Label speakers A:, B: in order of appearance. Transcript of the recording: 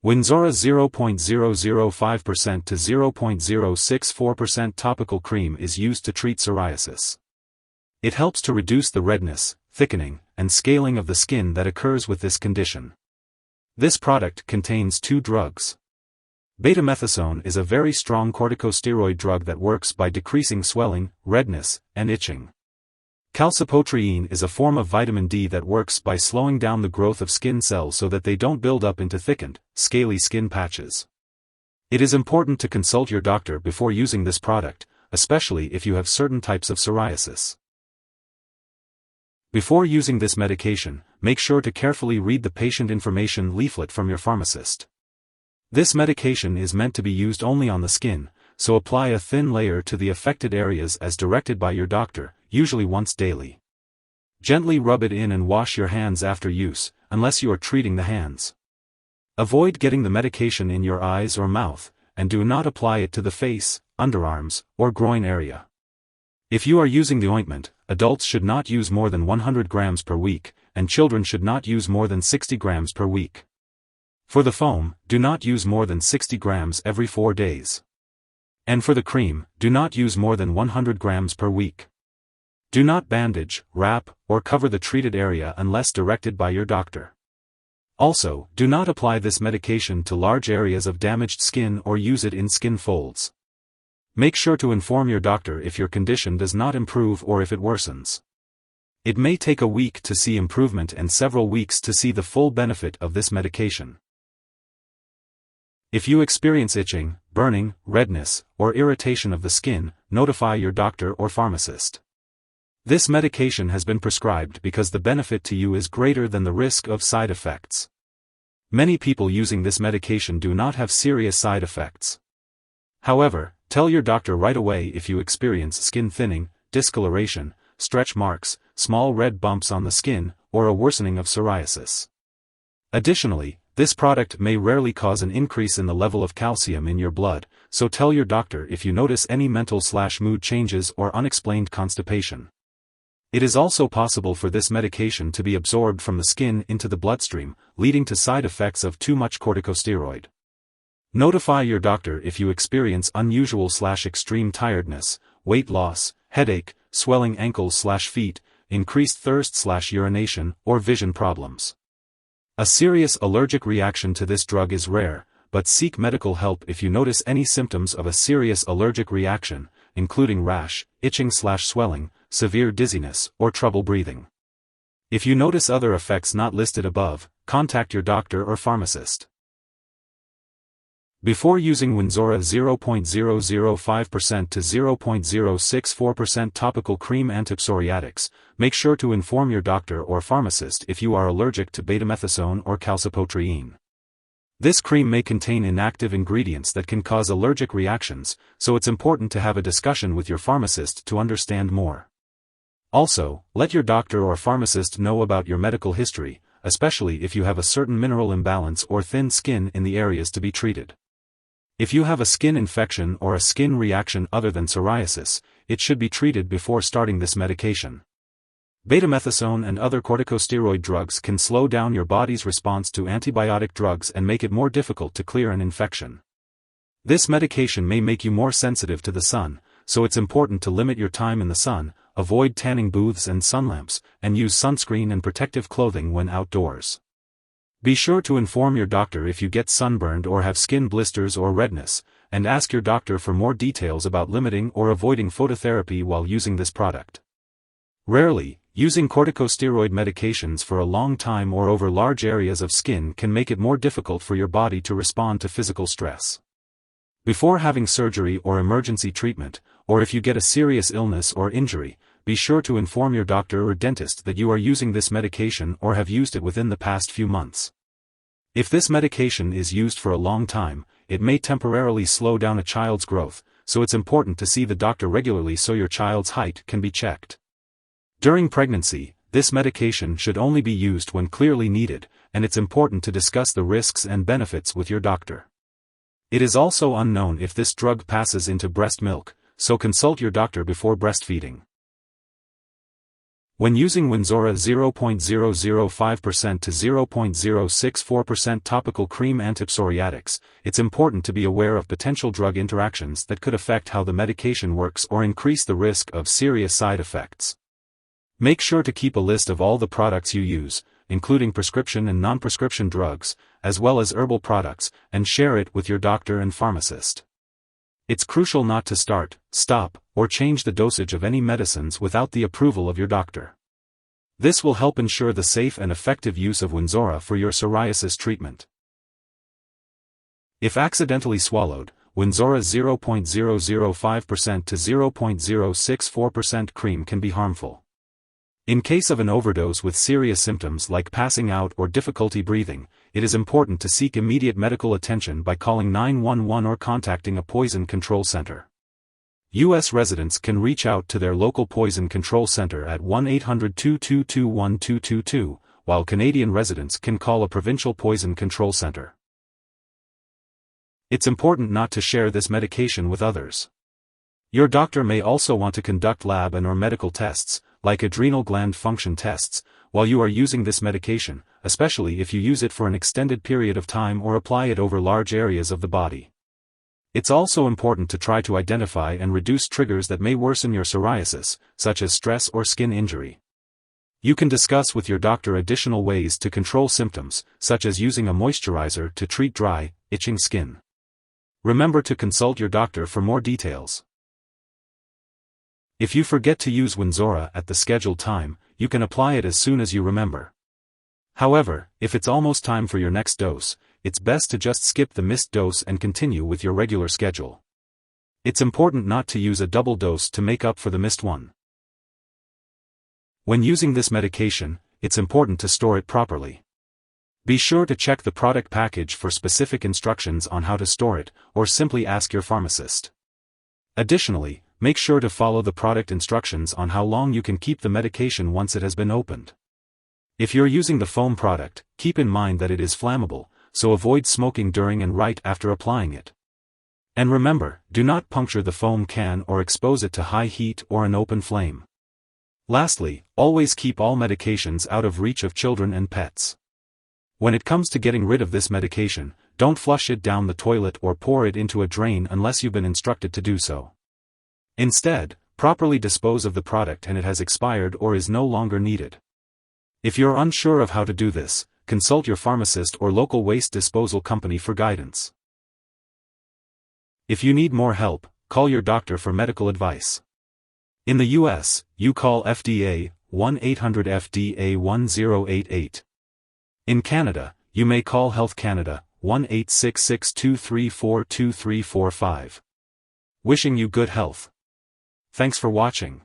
A: Wynzora 0.005% to 0.064% topical cream is used to treat psoriasis. It helps to reduce the redness, thickening, and scaling of the skin that occurs with this condition. This product contains two drugs. Betamethasone is a very strong corticosteroid drug that works by decreasing swelling, redness, and itching. Calcipotriene is a form of vitamin D that works by slowing down the growth of skin cells so that they don't build up into thickened, scaly skin patches. It is important to consult your doctor before using this product, especially if you have certain types of psoriasis. Before using this medication, make sure to carefully read the patient information leaflet from your pharmacist. This medication is meant to be used only on the skin, so apply a thin layer to the affected areas as directed by your doctor, usually once daily. Gently rub it in and wash your hands after use, unless you are treating the hands. Avoid getting the medication in your eyes or mouth, and do not apply it to the face, underarms, or groin area. If you are using the ointment, adults should not use more than 100 grams per week, and children should not use more than 60 grams per week. For the foam, do not use more than 60 grams every 4 days. And for the cream, do not use more than 100 grams per week. Do not bandage, wrap, or cover the treated area unless directed by your doctor. Also, do not apply this medication to large areas of damaged skin or use it in skin folds. Make sure to inform your doctor if your condition does not improve or if it worsens. It may take a week to see improvement and several weeks to see the full benefit of this medication. If you experience itching, burning, redness, or irritation of the skin, notify your doctor or pharmacist. This medication has been prescribed because the benefit to you is greater than the risk of side effects. Many people using this medication do not have serious side effects. However, tell your doctor right away if you experience skin thinning, discoloration, stretch marks, small red bumps on the skin, or a worsening of psoriasis. Additionally, this product may rarely cause an increase in the level of calcium in your blood, so tell your doctor if you notice any mental/mood changes or unexplained constipation. It is also possible for this medication to be absorbed from the skin into the bloodstream, leading to side effects of too much corticosteroid. Notify your doctor if you experience unusual/extreme tiredness, weight loss, headache, swelling ankles/feet, increased thirst/urination, or vision problems. A serious allergic reaction to this drug is rare, but seek medical help if you notice any symptoms of a serious allergic reaction, including rash, itching/swelling, severe dizziness, or trouble breathing. If you notice other effects not listed above, contact your doctor or pharmacist. Before using Wynzora 0.005% to 0.064% topical cream antipsoriatics, make sure to inform your doctor or pharmacist if you are allergic to betamethasone or calcipotriene. This cream may contain inactive ingredients that can cause allergic reactions, so it's important to have a discussion with your pharmacist to understand more. Also, let your doctor or pharmacist know about your medical history, especially if you have a certain mineral imbalance or thin skin in the areas to be treated. If you have a skin infection or a skin reaction other than psoriasis, it should be treated before starting this medication. Betamethasone and other corticosteroid drugs can slow down your body's response to antibiotic drugs and make it more difficult to clear an infection. This medication may make you more sensitive to the sun, so it's important to limit your time in the sun, avoid tanning booths and sun lamps, and use sunscreen and protective clothing when outdoors. Be sure to inform your doctor if you get sunburned or have skin blisters or redness, and ask your doctor for more details about limiting or avoiding phototherapy while using this product. Rarely, using corticosteroid medications for a long time or over large areas of skin can make it more difficult for your body to respond to physical stress. Before having surgery or emergency treatment, or if you get a serious illness or injury, be sure to inform your doctor or dentist that you are using this medication or have used it within the past few months. If this medication is used for a long time, it may temporarily slow down a child's growth, so it's important to see the doctor regularly so your child's height can be checked. During pregnancy, this medication should only be used when clearly needed, and it's important to discuss the risks and benefits with your doctor. It is also unknown if this drug passes into breast milk, so consult your doctor before breastfeeding. When using Wynzora 0.005% to 0.064% topical cream antipsoriatics, it's important to be aware of potential drug interactions that could affect how the medication works or increase the risk of serious side effects. Make sure to keep a list of all the products you use, including prescription and non-prescription drugs, as well as herbal products, and share it with your doctor and pharmacist. It's crucial not to start, stop, or change the dosage of any medicines without the approval of your doctor. This will help ensure the safe and effective use of Wynzora for your psoriasis treatment. If accidentally swallowed, Wynzora 0.005% to 0.064% cream can be harmful. In case of an overdose with serious symptoms like passing out or difficulty breathing, it is important to seek immediate medical attention by calling 911 or contacting a poison control center. U.S. residents can reach out to their local poison control center at 1-800-222-1222, while Canadian residents can call a provincial poison control center. It's important not to share this medication with others. Your doctor may also want to conduct lab and/or medical tests, like adrenal gland function tests, while you are using this medication, especially if you use it for an extended period of time or apply it over large areas of the body. It's also important to try to identify and reduce triggers that may worsen your psoriasis, such as stress or skin injury. You can discuss with your doctor additional ways to control symptoms, such as using a moisturizer to treat dry, itching skin. Remember to consult your doctor for more details. If you forget to use Wynzora at the scheduled time, you can apply it as soon as you remember. However, if it's almost time for your next dose, it's best to just skip the missed dose and continue with your regular schedule. It's important not to use a double dose to make up for the missed one. When using this medication, it's important to store it properly. Be sure to check the product package for specific instructions on how to store it, or simply ask your pharmacist. Additionally, make sure to follow the product instructions on how long you can keep the medication once it has been opened. If you're using the foam product, keep in mind that it is flammable, so avoid smoking during and right after applying it. And remember, do not puncture the foam can or expose it to high heat or an open flame. Lastly, always keep all medications out of reach of children and pets. When it comes to getting rid of this medication, don't flush it down the toilet or pour it into a drain unless you've been instructed to do so. Instead, properly dispose of the product and it has expired or is no longer needed. If you're unsure of how to do this, consult your pharmacist or local waste disposal company for guidance. If you need more help, call your doctor for medical advice. In the US, you call FDA, 1-800-FDA-1088. In Canada, you may call Health Canada, 1-866-234-2345. Wishing you good health. Thanks for watching.